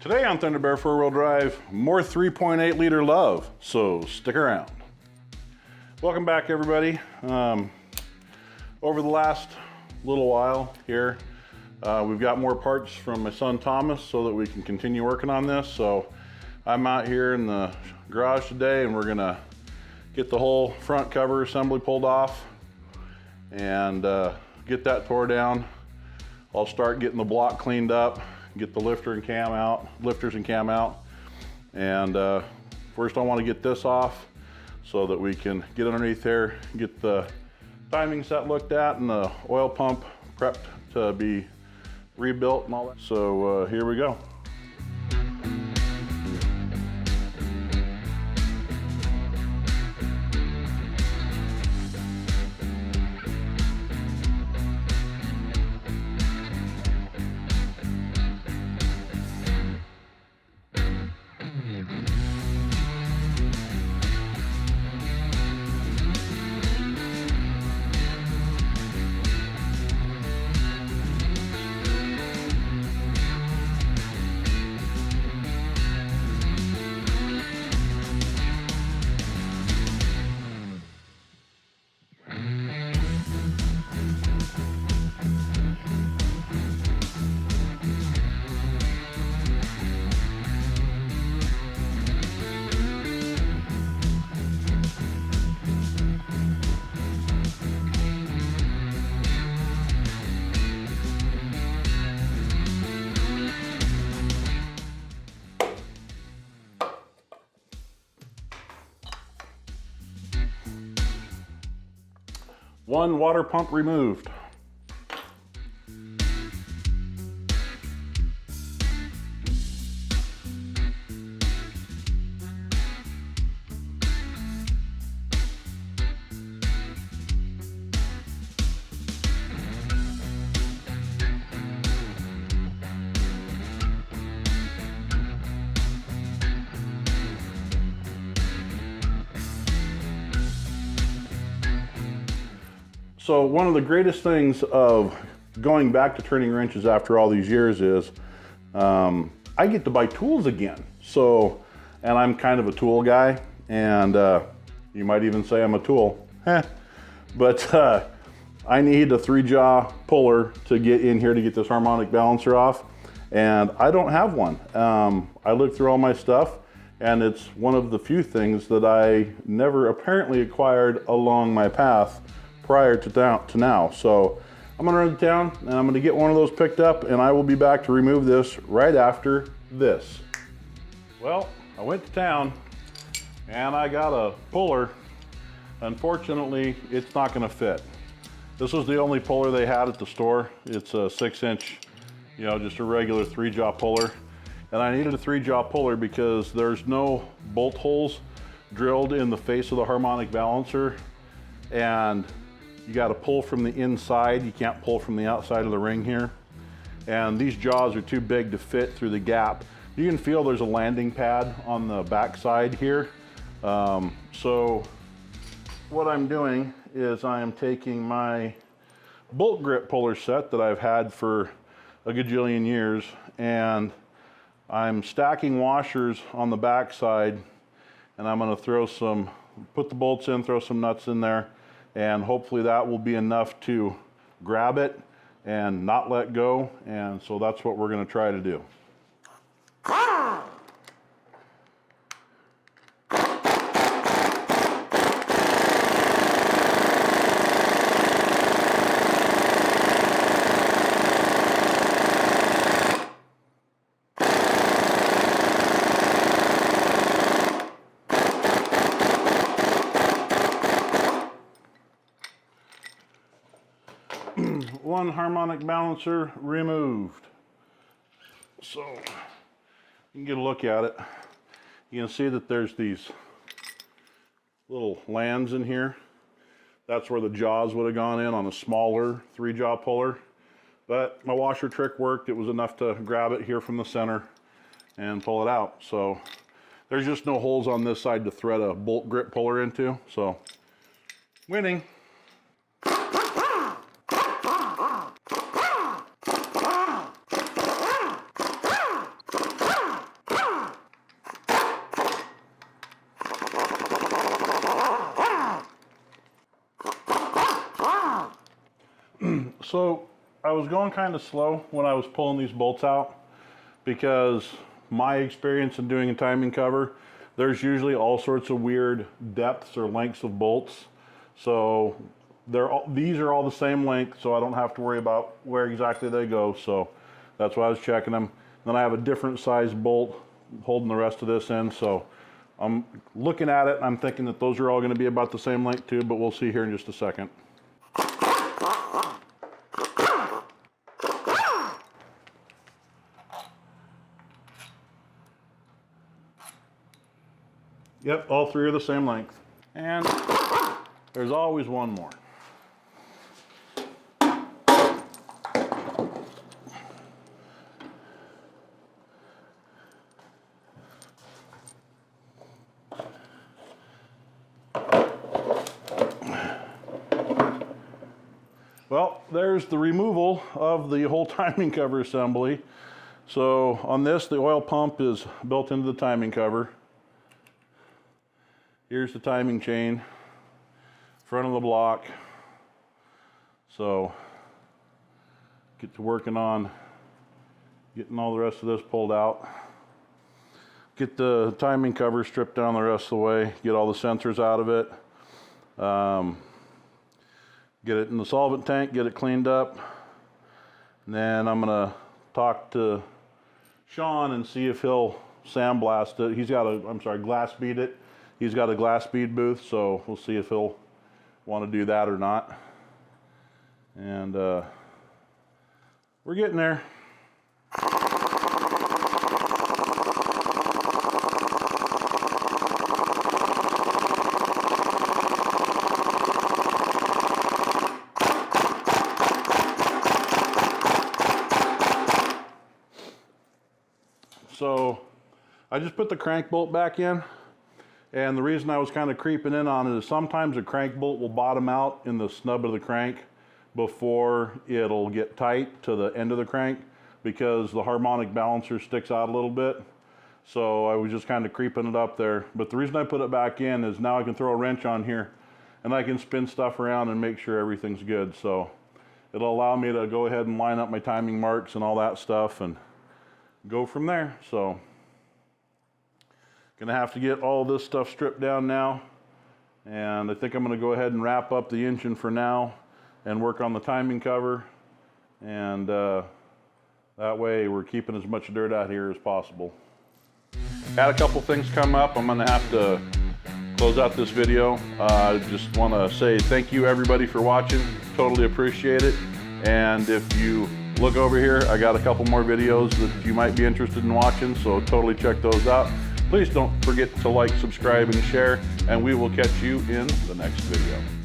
Today on Thunder Bear 4-wheel drive, more 3.8 liter love, so stick around. Welcome back, everybody. Over the last little while here, we've got more parts from my son Thomas so that we can continue working on this. So I'm out here in the garage today and we're gonna get the whole front cover assembly pulled off and get that tore down. I'll start getting the block cleaned up, get the lifters and cam out. And first I want to get this off so that we can get underneath there, get the timing set looked at and the oil pump prepped to be rebuilt and all that. So here we go. One water pump removed. So one of the greatest things of going back to turning wrenches after all these years is I get to buy tools again. So, and I'm kind of a tool guy, and you might even say I'm a tool. But I need a 3-jaw puller to get in here to get this harmonic balancer off, and I don't have one. I looked through all my stuff, and it's one of the few things that I never apparently acquired along my path prior to now. So I'm gonna run to town and I'm gonna get one of those picked up, and I will be back to remove this right after this. Well, I went to town and I got a puller. Unfortunately, it's not gonna fit. This was the only puller they had at the store. It's a 6-inch, just a regular 3-jaw puller. And I needed a 3-jaw puller because there's no bolt holes drilled in the face of the harmonic balancer, and you got to pull from the inside. You can't pull from the outside of the ring here. And these jaws are too big to fit through the gap. You can feel there's a landing pad on the back side here. So what I'm doing is I am taking my bolt grip puller set that I've had for a gajillion years, and I'm stacking washers on the back side, and I'm going to put the bolts in, throw some nuts in there, and hopefully that will be enough to grab it and not let go. And so that's what we're going to try to do. One harmonic balancer removed. So you can get a look at it. You can see that there's these little lands in here. That's where the jaws would have gone in on a smaller 3-jaw puller. But my washer trick worked. It was enough to grab it here from the center and pull it out. So there's just no holes on this side to thread a bolt grip puller into. So winning. So I was going kind of slow when I was pulling these bolts out because my experience in doing a timing cover, there's usually all sorts of weird depths or lengths of bolts. So these are all the same length, so I don't have to worry about where exactly they go. So that's why I was checking them. Then I have a different size bolt holding the rest of this in. So I'm looking at it and I'm thinking that those are all going to be about the same length too, but we'll see here in just a second. Yep, all three are the same length. And there's always one more. Well, there's the removal of the whole timing cover assembly. So on this, the oil pump is built into the timing cover. Here's the timing chain, front of the block. So get to working on getting all the rest of this pulled out. Get the timing cover stripped down the rest of the way, get all the sensors out of it. Get it in the solvent tank, get it cleaned up. And then I'm gonna talk to Sean and see if he'll sandblast it. He's got a, glass bead it. He's got a glass bead booth, so we'll see if he'll want to do that or not. And we're getting there. So I just put the crank bolt back in. And the reason I was kind of creeping in on it is sometimes a crank bolt will bottom out in the snub of the crank before it'll get tight to the end of the crank because the harmonic balancer sticks out a little bit. So I was just kind of creeping it up there. But the reason I put it back in is now I can throw a wrench on here and I can spin stuff around and make sure everything's good. So it'll allow me to go ahead and line up my timing marks and all that stuff and go from there. So gonna have to get all this stuff stripped down now, and I think I'm gonna go ahead and wrap up the engine for now and work on the timing cover, and that way we're keeping as much dirt out here as possible. Had a couple things come up. I'm gonna have to close out this video. I just want to say thank you everybody for watching. Totally appreciate it. And if you look over here, I got a couple more videos that you might be interested in watching, so totally check those out. Please don't forget to like, subscribe, and share, and we will catch you in the next video.